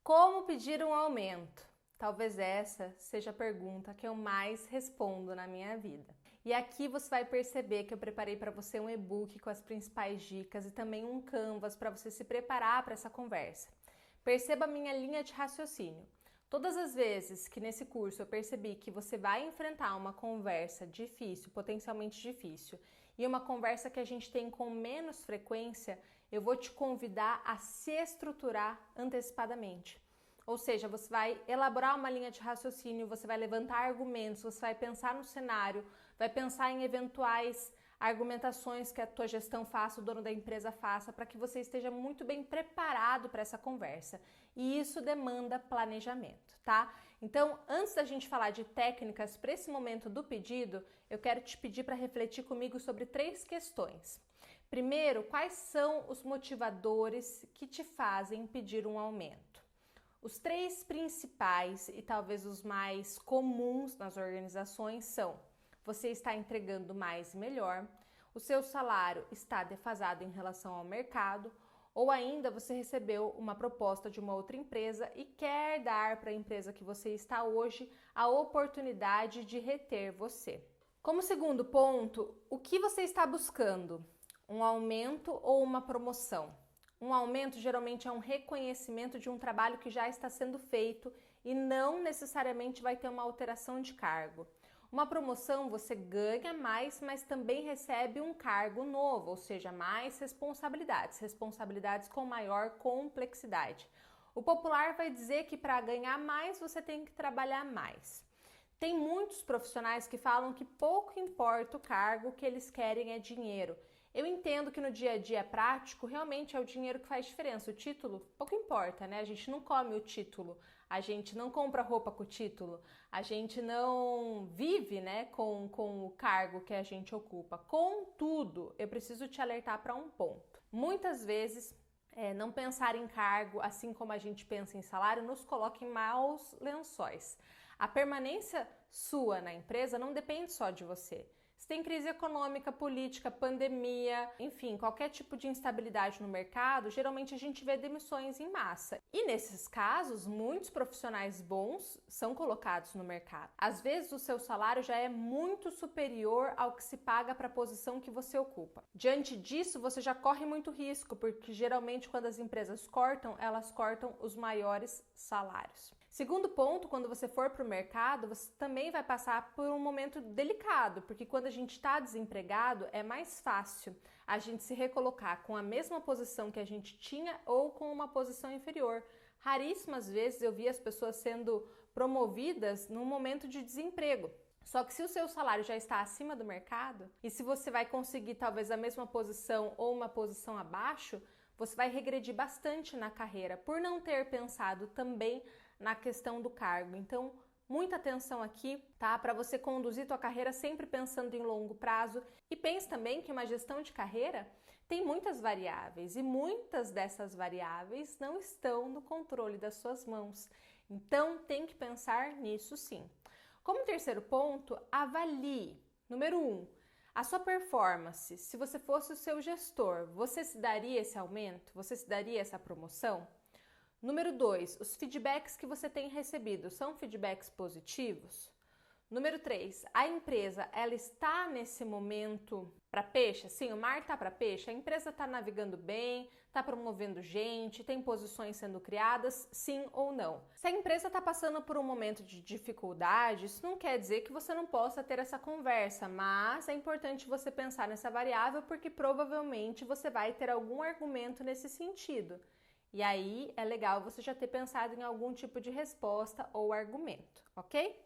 Como pedir um aumento? Talvez essa seja a pergunta que eu mais respondo na minha vida. E aqui você vai perceber que eu preparei para você um e-book com as principais dicas e também um canvas para você se preparar para essa conversa. Perceba a minha linha de raciocínio. Todas as vezes que nesse curso eu percebi que você vai enfrentar uma conversa difícil, potencialmente difícil, e uma conversa que a gente tem com menos frequência, eu vou te convidar a se estruturar antecipadamente. Ou seja, você vai elaborar uma linha de raciocínio, você vai levantar argumentos, você vai pensar no cenário, vai pensar em eventuais argumentações que a tua gestão faça, o dono da empresa faça, para que você esteja muito bem preparado para essa conversa. E isso demanda planejamento, tá? Então, antes da gente falar de técnicas para esse momento do pedido, eu quero te pedir para refletir comigo sobre 3 questões. Primeiro, quais são os motivadores que te fazem pedir um aumento? Os 3 principais e talvez os mais comuns nas organizações são: você está entregando mais e melhor, o seu salário está defasado em relação ao mercado, ou ainda você recebeu uma proposta de uma outra empresa e quer dar para a empresa que você está hoje a oportunidade de reter você. Como segundo ponto, o que você está buscando? Um aumento ou uma promoção? Um aumento geralmente é um reconhecimento de um trabalho que já está sendo feito e não necessariamente vai ter uma alteração de cargo. Uma promoção você ganha mais, mas também recebe um cargo novo, ou seja, mais responsabilidades com maior complexidade. O popular vai dizer que para ganhar mais você tem que trabalhar mais. Tem muitos profissionais que falam que pouco importa o cargo, o que eles querem é dinheiro. Eu entendo que no dia a dia prático, realmente é o dinheiro que faz diferença. O título, pouco importa, né? A gente não come o título, a gente não compra roupa com o título, a gente não vive, né, com o cargo que a gente ocupa. Contudo, eu preciso te alertar para um ponto. Muitas vezes, não pensar em cargo, assim como a gente pensa em salário, nos coloca em maus lençóis. A permanência sua na empresa não depende só de você. Se tem crise econômica, política, pandemia, enfim, qualquer tipo de instabilidade no mercado, geralmente a gente vê demissões em massa. E nesses casos, muitos profissionais bons são colocados no mercado. Às vezes o seu salário já é muito superior ao que se paga para a posição que você ocupa. Diante disso, você já corre muito risco, porque geralmente quando as empresas cortam, elas cortam os maiores salários. Segundo ponto, quando você for para o mercado, você também vai passar por um momento delicado, porque quando a gente está desempregado, é mais fácil a gente se recolocar com a mesma posição que a gente tinha ou com uma posição inferior. Raríssimas vezes eu vi as pessoas sendo promovidas num momento de desemprego. Só que se o seu salário já está acima do mercado, e se você vai conseguir talvez a mesma posição ou uma posição abaixo, você vai regredir bastante na carreira, por não ter pensado também na questão do cargo. Então, muita atenção aqui, tá? Para você conduzir tua carreira sempre pensando em longo prazo. E pense também que uma gestão de carreira tem muitas variáveis e muitas dessas variáveis não estão no controle das suas mãos. Então, tem que pensar nisso sim. Como terceiro ponto, avalie. Número 1, a sua performance. Se você fosse o seu gestor, você se daria esse aumento? Você se daria essa promoção? Número 2, os feedbacks que você tem recebido são feedbacks positivos? Número 3, a empresa, ela está nesse momento para peixe? Sim, o mar está para peixe? A empresa está navegando bem, está promovendo gente, tem posições sendo criadas, sim ou não? Se a empresa está passando por um momento de dificuldade, isso não quer dizer que você não possa ter essa conversa, mas é importante você pensar nessa variável porque provavelmente você vai ter algum argumento nesse sentido. E aí é legal você já ter pensado em algum tipo de resposta ou argumento, ok?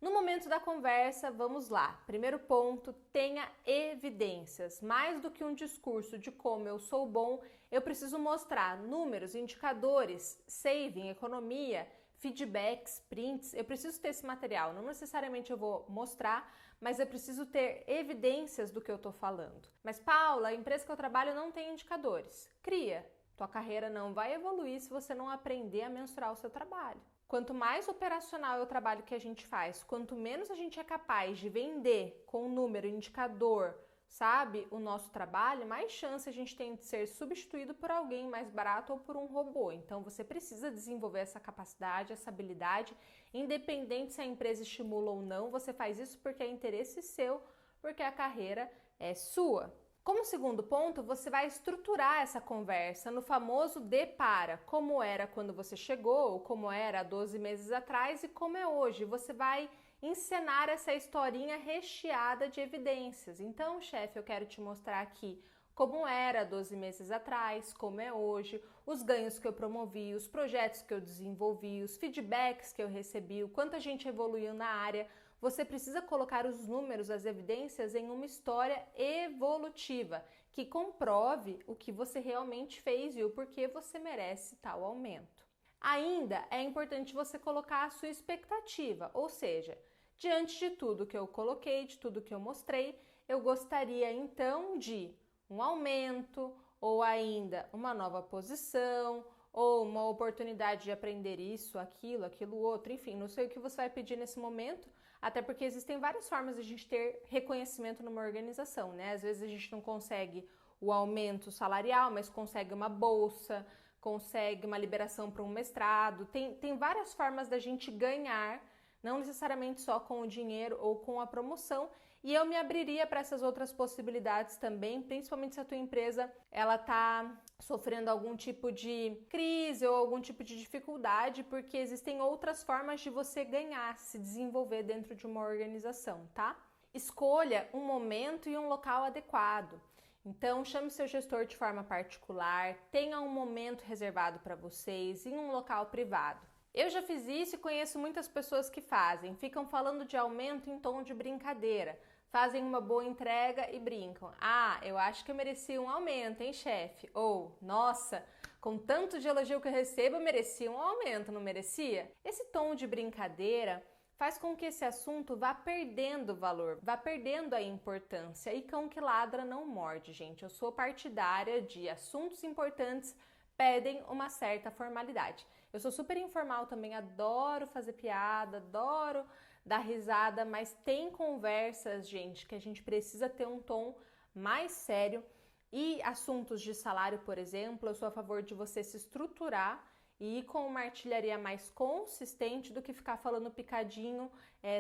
No momento da conversa, vamos lá. Primeiro ponto, tenha evidências. Mais do que um discurso de como eu sou bom, eu preciso mostrar números, indicadores, saving, economia, feedbacks, prints. Eu preciso ter esse material. Não necessariamente eu vou mostrar, mas eu preciso ter evidências do que eu estou falando. Mas Paula, a empresa que eu trabalho não tem indicadores. Cria. Tua carreira não vai evoluir se você não aprender a mensurar o seu trabalho. Quanto mais operacional é o trabalho que a gente faz, quanto menos a gente é capaz de vender com número, indicador, sabe, o nosso trabalho, mais chance a gente tem de ser substituído por alguém mais barato ou por um robô. Então você precisa desenvolver essa capacidade, essa habilidade, independente se a empresa estimula ou não, você faz isso porque é interesse seu, porque a carreira é sua. Como segundo ponto, você vai estruturar essa conversa no famoso de para, como era quando você chegou, ou como era há 12 meses atrás e como é hoje. Você vai encenar essa historinha recheada de evidências. Então, chefe, eu quero te mostrar aqui como era 12 meses atrás, como é hoje, os ganhos que eu promovi, os projetos que eu desenvolvi, os feedbacks que eu recebi, o quanto a gente evoluiu na área. Você precisa colocar os números, as evidências em uma história evolutiva que comprove o que você realmente fez e o porquê você merece tal aumento. Ainda é importante você colocar a sua expectativa, ou seja, diante de tudo que eu coloquei, de tudo que eu mostrei, eu gostaria então de um aumento ou ainda uma nova posição ou uma oportunidade de aprender isso, aquilo outro, enfim, não sei o que você vai pedir nesse momento, até porque existem várias formas de a gente ter reconhecimento numa organização, né? Às vezes a gente não consegue o aumento salarial, mas consegue uma bolsa, consegue uma liberação para um mestrado, tem várias formas da gente ganhar, não necessariamente só com o dinheiro ou com a promoção, e eu me abriria para essas outras possibilidades também, principalmente se a tua empresa ela está sofrendo algum tipo de crise ou algum tipo de dificuldade, porque existem outras formas de você ganhar, se desenvolver dentro de uma organização, tá? Escolha um momento e um local adequado. Então, chame seu gestor de forma particular, tenha um momento reservado para vocês em um local privado. Eu já fiz isso e conheço muitas pessoas que fazem, ficam falando de aumento em tom de brincadeira, fazem uma boa entrega e brincam. Ah, eu acho que eu merecia um aumento, hein, chefe? Ou, nossa, com tanto de elogio que eu recebo, eu merecia um aumento, não merecia? Esse tom de brincadeira faz com que esse assunto vá perdendo valor, vá perdendo a importância. E cão que ladra não morde, gente. Eu sou partidária de assuntos importantes pedem uma certa formalidade. Eu sou super informal também, adoro fazer piada, adoro dar risada, mas tem conversas, gente, que a gente precisa ter um tom mais sério. E assuntos de salário, por exemplo, eu sou a favor de você se estruturar e ir com uma artilharia mais consistente do que ficar falando picadinho,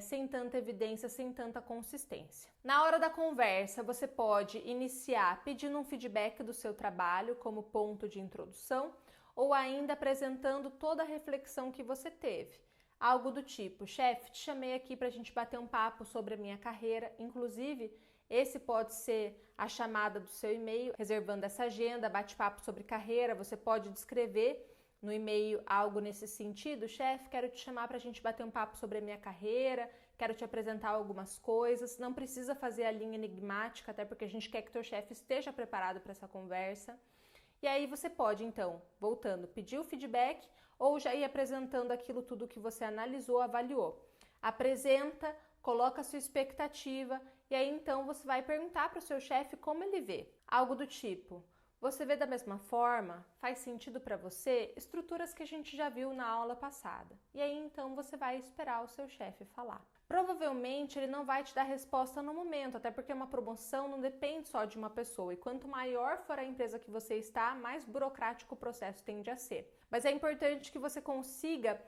sem tanta evidência, sem tanta consistência. Na hora da conversa, você pode iniciar pedindo um feedback do seu trabalho como ponto de introdução ou ainda apresentando toda a reflexão que você teve. Algo do tipo, chefe, te chamei aqui para a gente bater um papo sobre a minha carreira, inclusive esse pode ser a chamada do seu e-mail, reservando essa agenda, bate-papo sobre carreira, você pode descrever no e-mail algo nesse sentido, chefe, quero te chamar para a gente bater um papo sobre a minha carreira, quero te apresentar algumas coisas, não precisa fazer a linha enigmática, até porque a gente quer que o teu chefe esteja preparado para essa conversa. E aí você pode, então, voltando, pedir o feedback ou já ir apresentando aquilo tudo que você analisou, avaliou. Apresenta, coloca a sua expectativa e aí então você vai perguntar para o seu chefe como ele vê. Algo do tipo, você vê da mesma forma? Faz sentido para você? Estruturas que a gente já viu na aula passada. E aí então você vai esperar o seu chefe falar. Provavelmente ele não vai te dar resposta no momento, até porque uma promoção não depende só de uma pessoa. E quanto maior for a empresa que você está, mais burocrático o processo tende a ser. Mas é importante que você consiga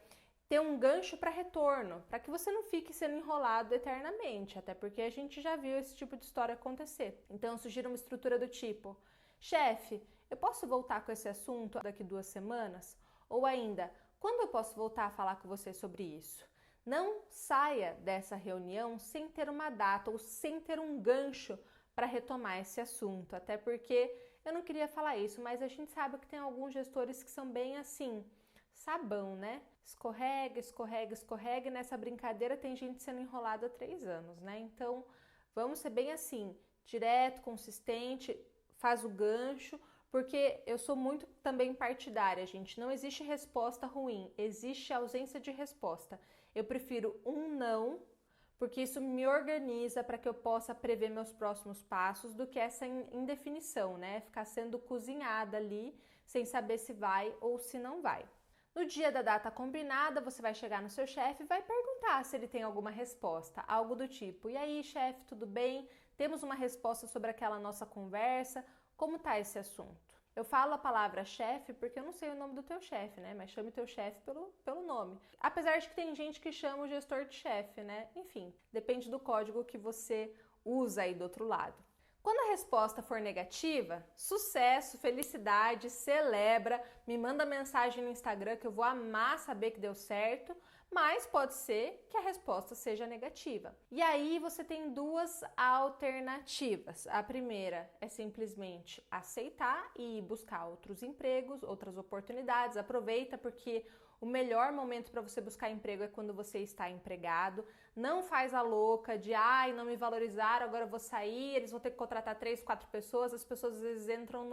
ter um gancho para retorno, para que você não fique sendo enrolado eternamente, até porque a gente já viu esse tipo de história acontecer. Então eu sugiro uma estrutura do tipo: chefe, eu posso voltar com esse assunto daqui 2 semanas? Ou ainda, quando eu posso voltar a falar com você sobre isso? Não saia dessa reunião sem ter uma data ou sem ter um gancho para retomar esse assunto, até porque eu não queria falar isso, mas a gente sabe que tem alguns gestores que são bem assim, sabão, né? Escorrega, escorrega, escorrega, e nessa brincadeira tem gente sendo enrolada há 3 anos, né? Então, vamos ser bem assim, direto, consistente, faz o gancho, porque eu sou muito também partidária, gente. Não existe resposta ruim, existe ausência de resposta. Eu prefiro um não, porque isso me organiza para que eu possa prever meus próximos passos, do que essa indefinição, né? Ficar sendo cozinhada ali, sem saber se vai ou se não vai. No dia da data combinada, você vai chegar no seu chefe e vai perguntar se ele tem alguma resposta, algo do tipo: e aí, chefe, tudo bem? Temos uma resposta sobre aquela nossa conversa? Como está esse assunto? Eu falo a palavra chefe porque eu não sei o nome do teu chefe, né? Mas chame o teu chefe pelo nome. Apesar de que tem gente que chama o gestor de chefe, né? Enfim, depende do código que você usa aí do outro lado. Quando a resposta for negativa, sucesso, felicidade, celebra, me manda mensagem no Instagram que eu vou amar saber que deu certo, mas pode ser que a resposta seja negativa. E aí você tem duas alternativas. A primeira é simplesmente aceitar e buscar outros empregos, outras oportunidades. Aproveita porque o melhor momento para você buscar emprego é quando você está empregado. Não faz a louca de, não me valorizaram, agora eu vou sair, eles vão ter que contratar 3, 4 pessoas. As pessoas às vezes entram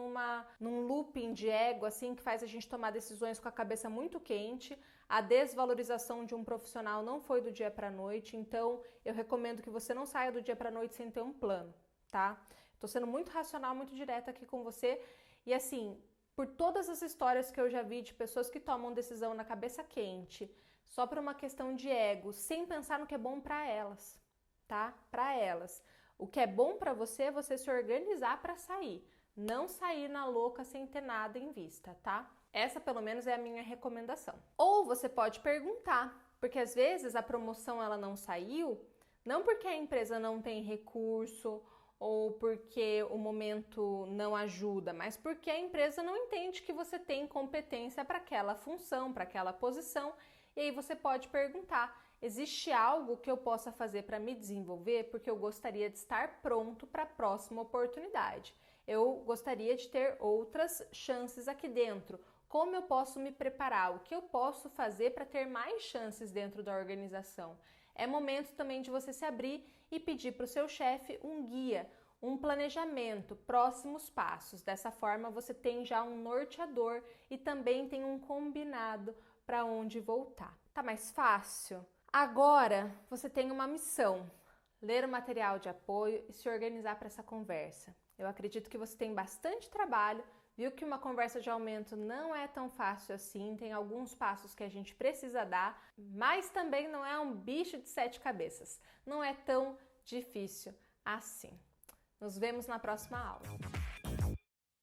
num looping de ego, assim, que faz a gente tomar decisões com a cabeça muito quente. A desvalorização de um profissional não foi do dia para a noite, então eu recomendo que você não saia do dia para a noite sem ter um plano, tá? Tô sendo muito racional, muito direta aqui com você e assim, por todas as histórias que eu já vi de pessoas que tomam decisão na cabeça quente, só por uma questão de ego, sem pensar no que é bom para elas, tá? Para elas. O que é bom para você é você se organizar para sair, não sair na louca sem ter nada em vista, tá? Essa, pelo menos, é a minha recomendação. Ou você pode perguntar, porque às vezes a promoção ela não saiu, não porque a empresa não tem recurso ou porque o momento não ajuda, mas porque a empresa não entende que você tem competência para aquela função, para aquela posição, e aí você pode perguntar: existe algo que eu possa fazer para me desenvolver? Porque eu gostaria de estar pronto para a próxima oportunidade. Eu gostaria de ter outras chances aqui dentro. Como eu posso me preparar? O que eu posso fazer para ter mais chances dentro da organização? É momento também de você se abrir e pedir para o seu chefe um guia, um planejamento, próximos passos. Dessa forma você tem já um norteador e também tem um combinado para onde voltar. Tá mais fácil? Agora você tem uma missão: ler o material de apoio e se organizar para essa conversa. Eu acredito que você tem bastante trabalho, viu que uma conversa de aumento não é tão fácil assim, tem alguns passos que a gente precisa dar, mas também não é um bicho de 7 cabeças, não é tão difícil assim. Nos vemos na próxima aula.